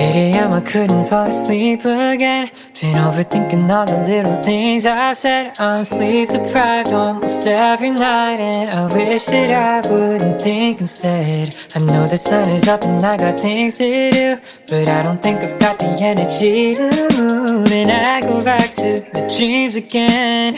8 AM, I couldn't fall asleep again. Been overthinking all the little things I've said. I'm sleep deprived almost every night, and I wish that I wouldn't think instead. I know the sun is up and I got things to do, but I don't think I've got the energy to move. And I go back to my dreams again,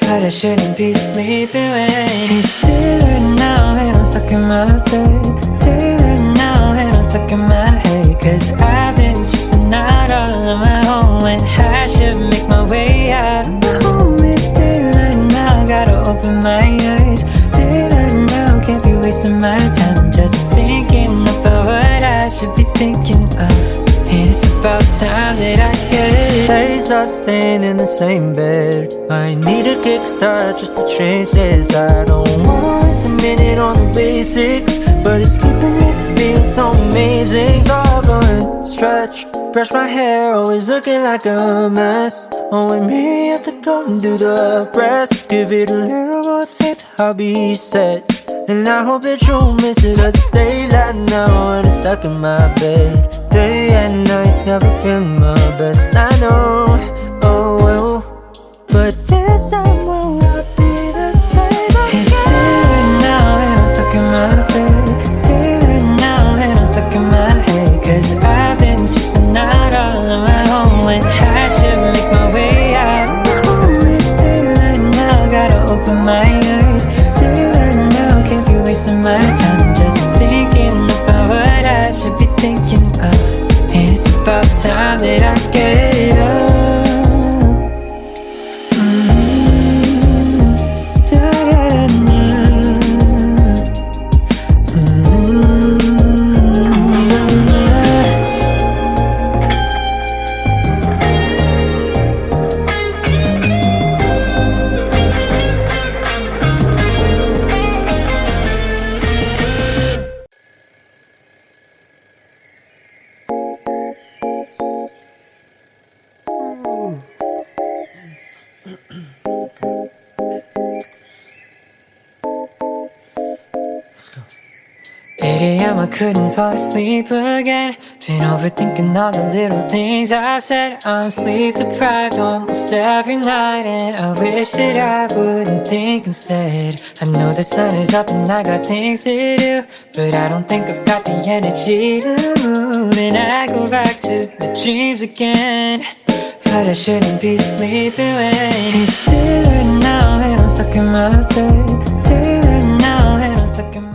but I shouldn't be sleeping when it's daylight now and I'm stuck in my bed. Daylight now and I'm stuck in my head, 'cause I've been stressing out all on my own when I should make my way out. My home is daylight now, gotta open my eyes. Daylight now, can't be wasting my time just thinking about what I should be thinking of. And it's about time that I get. Days up staying in the same bed. I need a kickstart just to change this. I don't wanna waste a minute on the basics, but it's keeping me feeling so amazing. Stop going, stretch, brush my hair, always looking like a mess. Oh, and maybe I could go and do the rest. Give it a little more faith, I'll be set. And I hope that you'll miss it as it's daylight now and I'm stuck in my bed. Day and night, never feeling my best, I know, oh well. But this time will not be the same again. It's daylight now and I'm stuck in my bed. Daylight now and I'm stuck in my head, 'cause I've been stressing out all on my own when I should make my way out. My home is daylight now, gotta open my eyes. Daylight now, can't be wasting my time just thinking about what I should be thinking of. And it's about time that I get up. I couldn't fall asleep again. Been overthinking all the little things I've said. I'm sleep deprived almost every night, and I wish that I wouldn't think instead. I know the sun is up and I got things to do, but I don't think I've got the energy to move. And I go back to my dreams again, but I shouldn't be sleeping when it's daylight now and I'm stuck in my bed. Daylight now and I'm stuck in my